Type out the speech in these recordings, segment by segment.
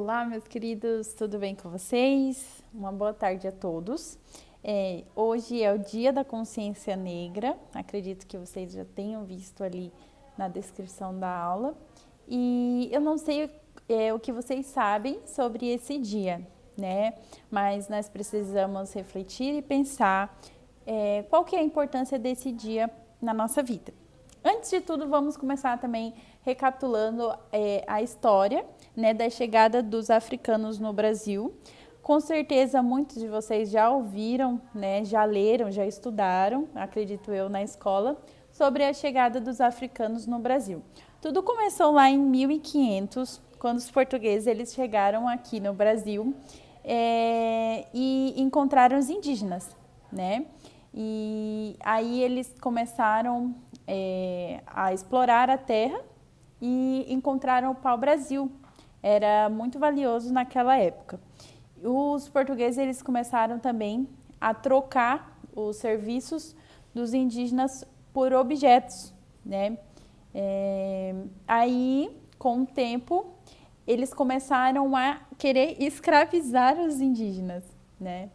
Olá, meus queridos, tudo bem com vocês? Uma boa tarde a todos. Hoje é o Dia da Consciência Negra, acredito que vocês já tenham visto ali na descrição da aula. E eu não sei o que vocês sabem sobre esse dia, né? Mas nós precisamos refletir e pensar qual que é a importância desse dia na nossa vida. Antes de tudo, vamos começar também recapitulando a história, né, da chegada dos africanos no Brasil. Com certeza, muitos de vocês já ouviram, né, já leram, já estudaram, acredito eu, na escola, sobre a chegada dos africanos no Brasil. Tudo começou lá em 1500, quando os portugueses eles chegaram aqui no Brasil e encontraram os indígenas, né? E aí eles começaram a explorar a terra e encontraram o pau-brasil. Era muito valioso naquela época. Os portugueses eles começaram também a trocar os serviços dos indígenas por objetos, né? Aí, com o tempo, eles começaram a querer escravizar os indígenas, né?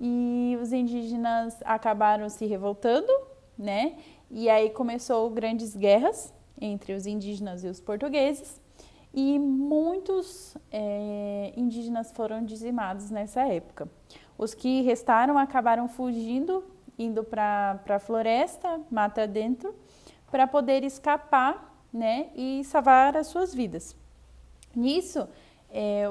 E os indígenas acabaram se revoltando, né? E aí começou grandes guerras entre os indígenas e os portugueses e muitos indígenas foram dizimados nessa época. Os que restaram acabaram fugindo, indo para a floresta, mata dentro, para poder escapar, né? E salvar as suas vidas. Nisso,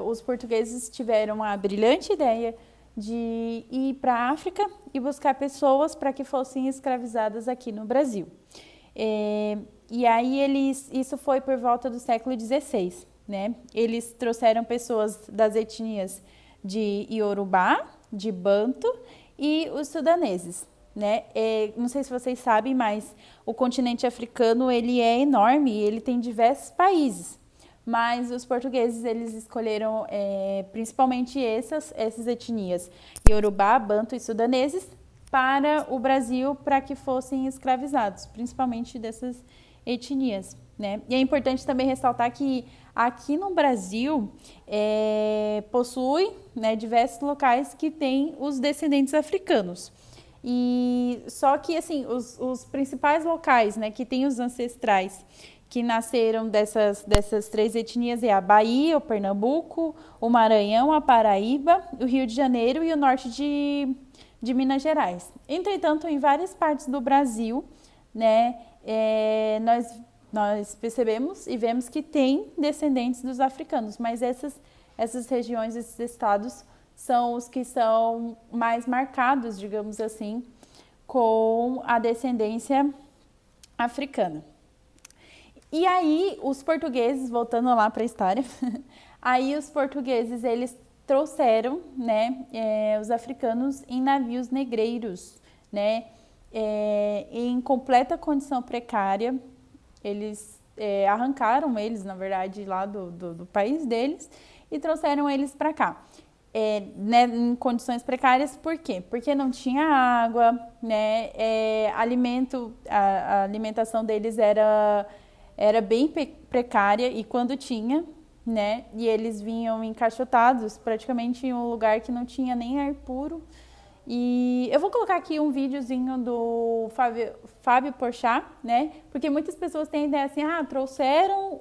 os portugueses tiveram a brilhante ideia de ir para a África e buscar pessoas para que fossem escravizadas aqui no Brasil. E aí isso foi por volta do século XVI, né? Eles trouxeram pessoas das etnias de Iorubá, de Banto e os sudaneses, né? Não sei se vocês sabem, mas o continente africano ele é enorme e ele tem diversos países. Mas os portugueses eles escolheram principalmente essas etnias, Iorubá, Banto e sudaneses, para o Brasil para que fossem escravizados, principalmente dessas etnias, né? E é importante também ressaltar que aqui no Brasil possui, né, diversos locais que têm os descendentes africanos. E só que assim os principais locais, né, que têm os ancestrais que nasceram dessas três etnias é a Bahia, o Pernambuco, o Maranhão, a Paraíba, o Rio de Janeiro e o norte de Minas Gerais. Entretanto, em várias partes do Brasil, né, nós percebemos e vemos que tem descendentes dos africanos, mas essas regiões, esses estados, são os que são mais marcados, digamos assim, com a descendência africana. E aí, os portugueses, voltando lá para a história, aí os portugueses, eles trouxeram, né, os africanos em navios negreiros, né, em completa condição precária. Eles arrancaram eles, na verdade, lá do país deles e trouxeram eles para cá. Né, em condições precárias, por quê? Porque não tinha água, né, a alimentação deles era bem precária e quando tinha, né, e eles vinham encaixotados praticamente em um lugar que não tinha nem ar puro. E eu vou colocar aqui um videozinho do Fábio Porchat, né, porque muitas pessoas têm a ideia assim, trouxeram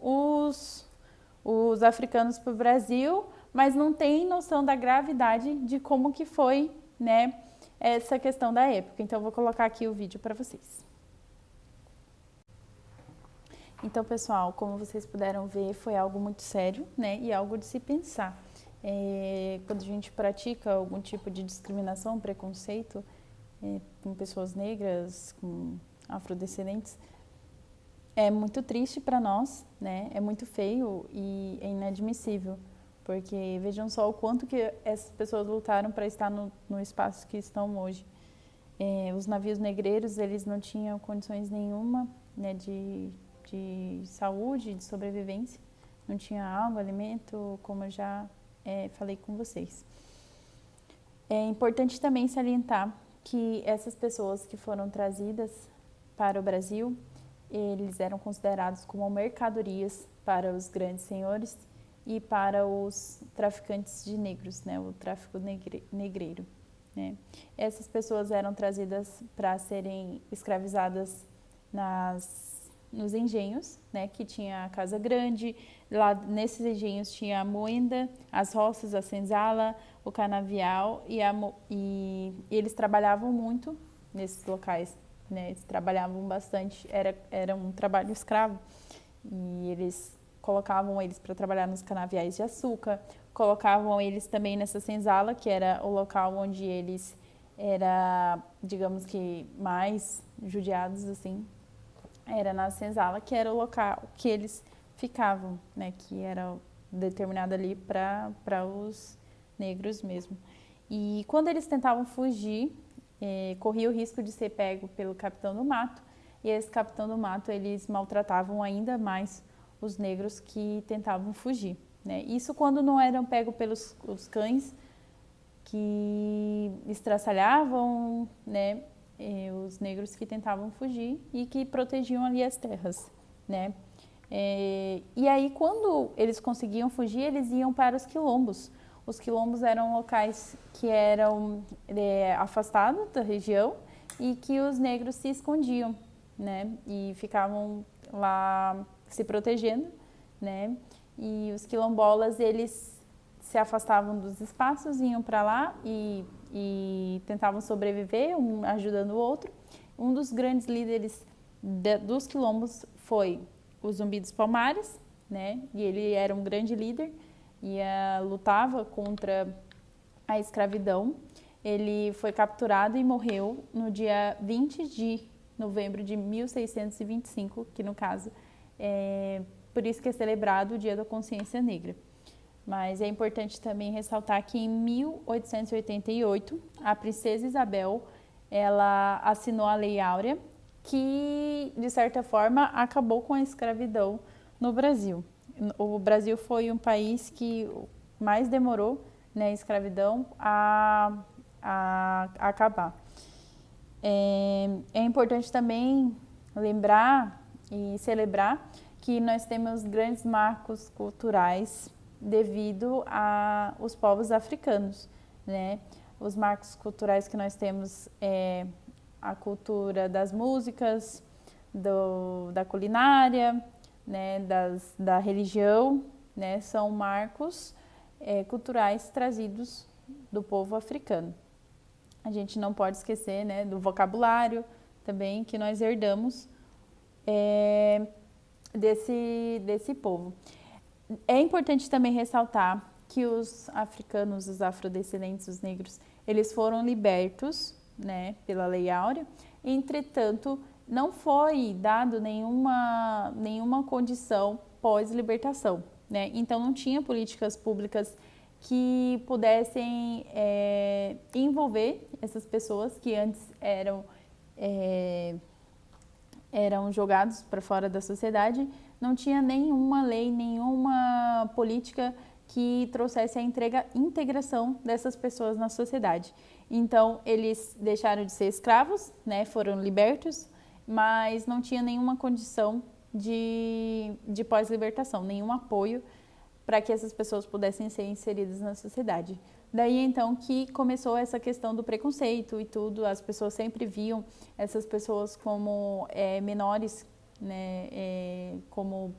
os africanos para o Brasil, mas não tem noção da gravidade de como que foi, né, essa questão da época. Então, eu vou colocar aqui o vídeo para vocês. Então, pessoal, como vocês puderam ver, foi algo muito sério, né, e algo de se pensar. Quando a gente pratica algum tipo de discriminação, preconceito com pessoas negras, com afrodescendentes, é muito triste para nós, né, é muito feio e é inadmissível, porque vejam só o quanto que essas pessoas lutaram para estar no espaço que estão hoje. Os navios negreiros, eles não tinham condições nenhuma, né, de saúde, de sobrevivência. Não tinha água, alimento, como eu já falei com vocês. É importante também salientar que essas pessoas que foram trazidas para o Brasil, eles eram considerados como mercadorias para os grandes senhores e para os traficantes de negros, né, o tráfico negreiro. Né. Essas pessoas eram trazidas para serem escravizadas nos engenhos, né, que tinha a casa grande, lá nesses engenhos tinha a moenda, as roças, a senzala, o canavial e eles trabalhavam muito nesses locais, né, eles trabalhavam bastante, era um trabalho escravo e eles colocavam eles para trabalhar nos canaviais de açúcar, colocavam eles também nessa senzala, que era o local onde eles era, digamos que mais judiados assim, era na senzala, que era o local que eles ficavam, né, que era determinado ali para os negros mesmo. E quando eles tentavam fugir, corria o risco de ser pego pelo capitão do mato, e esse capitão do mato, eles maltratavam ainda mais os negros que tentavam fugir. Né? Isso quando não eram pegos pelos os cães que estraçalhavam, né, os negros que tentavam fugir e que protegiam ali as terras, né? E aí, quando eles conseguiam fugir, eles iam para os quilombos. Os quilombos eram locais que eram afastados da região e que os negros se escondiam, né? E ficavam lá se protegendo, né? E os quilombolas, eles se afastavam dos espaços, iam para lá e tentavam sobreviver, um ajudando o outro. Um dos grandes líderes dos quilombos foi o Zumbi dos Palmares, né? E ele era um grande líder e lutava contra a escravidão. Ele foi capturado e morreu no dia 20 de novembro de 1625, que no caso por isso que é celebrado o Dia da Consciência Negra. Mas é importante também ressaltar que em 1888, a princesa Isabel, ela assinou a Lei Áurea, que, de certa forma, acabou com a escravidão no Brasil. O Brasil foi um país que mais demorou, né, a escravidão a acabar. É importante também lembrar e celebrar que nós temos grandes marcos culturais devido aos povos africanos, né? Os marcos culturais que nós temos a cultura das músicas, da culinária, né? Da religião, né? São marcos culturais trazidos do povo africano. A gente não pode esquecer, né, do vocabulário também que nós herdamos desse povo. É importante também ressaltar que os africanos, os afrodescendentes, os negros, eles foram libertos, né, pela Lei Áurea. Entretanto, não foi dado nenhuma condição pós-libertação, né? Então, não tinha políticas públicas que pudessem envolver essas pessoas que antes eram jogados para fora da sociedade. Não tinha nenhuma lei, nenhuma política que trouxesse a integração dessas pessoas na sociedade. Então, eles deixaram de ser escravos, né, foram libertos, mas não tinha nenhuma condição de pós-libertação, nenhum apoio para que essas pessoas pudessem ser inseridas na sociedade. Daí, então, que começou essa questão do preconceito e tudo. As pessoas sempre viam essas pessoas como menores, né, como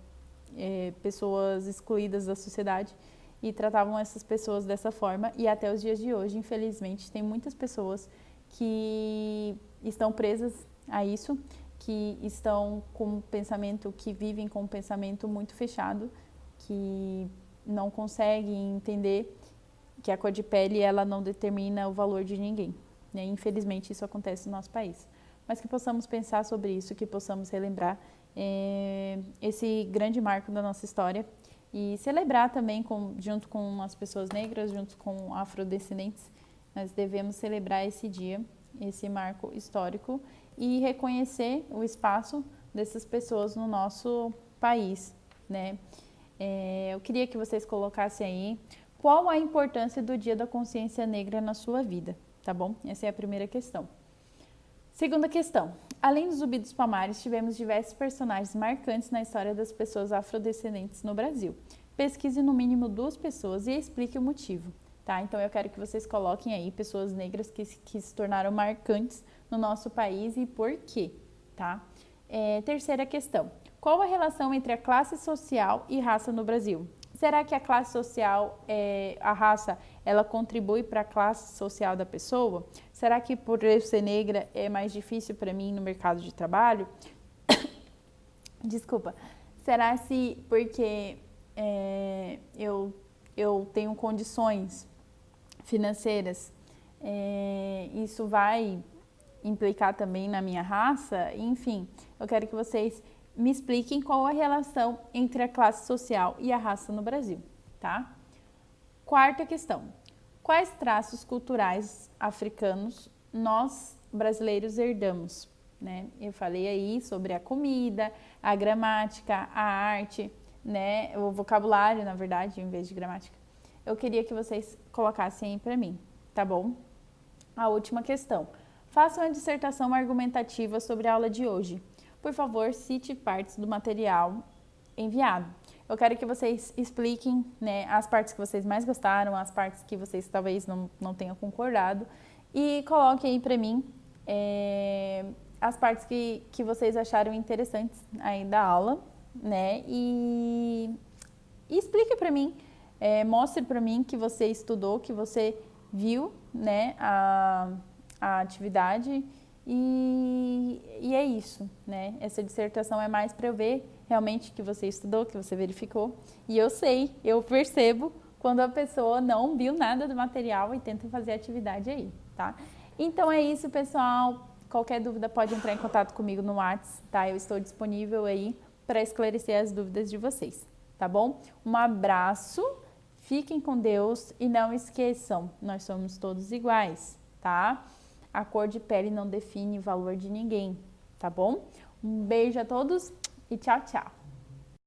pessoas excluídas da sociedade e tratavam essas pessoas dessa forma. E até os dias de hoje, infelizmente, tem muitas pessoas que estão presas a isso, que estão com um pensamento, que vivem com um pensamento muito fechado, que não conseguem entender que a cor de pele ela não determina o valor de ninguém, né? Infelizmente isso acontece no nosso país, mas que possamos pensar sobre isso, que possamos relembrar esse grande marco da nossa história e celebrar também junto com as pessoas negras, junto com afrodescendentes. Nós devemos celebrar esse dia, esse marco histórico e reconhecer o espaço dessas pessoas no nosso país, né? Eu queria que vocês colocassem aí qual a importância do Dia da Consciência Negra na sua vida, tá bom? Essa é a primeira questão. Segunda questão. Além do Zumbi dos Palmares, tivemos diversos personagens marcantes na história das pessoas afrodescendentes no Brasil. pesquise no mínimo 2 pessoas e explique o motivo, tá? Então eu quero que vocês coloquem aí pessoas negras que se tornaram marcantes no nosso país e por quê, tá? Terceira questão. Qual a relação entre a classe social e raça no Brasil? Será que a classe social, a raça, ela contribui para a classe social da pessoa? Será que por eu ser negra é mais difícil para mim no mercado de trabalho? Desculpa. Será se porque eu tenho condições financeiras, isso vai implicar também na minha raça? Enfim, eu quero que vocês me expliquem qual a relação entre a classe social e a raça no Brasil, tá? Quarta questão. Quais traços culturais africanos nós brasileiros herdamos, né? Eu falei aí sobre a comida, a gramática, a arte, né? O vocabulário, na verdade, em vez de gramática. Eu queria que vocês colocassem aí para mim, tá bom? A última questão. Faça uma dissertação argumentativa sobre a aula de hoje. Por favor, cite partes do material enviado. Eu quero que vocês expliquem, né, as partes que vocês mais gostaram, as partes que vocês talvez não tenham concordado e coloquem aí para mim as partes que vocês acharam interessantes aí da aula, né, e explique para mim, mostre para mim que você estudou, que você viu, né, a atividade. E é isso, né? Essa dissertação é mais para eu ver realmente que você estudou, que você verificou. E eu percebo quando a pessoa não viu nada do material e tenta fazer a atividade aí, tá? Então é isso, pessoal. Qualquer dúvida pode entrar em contato comigo no WhatsApp, tá? Eu estou disponível aí para esclarecer as dúvidas de vocês, tá bom? Um abraço, fiquem com Deus e não esqueçam, nós somos todos iguais, tá? A cor de pele não define o valor de ninguém, tá bom? Um beijo a todos e tchau, tchau!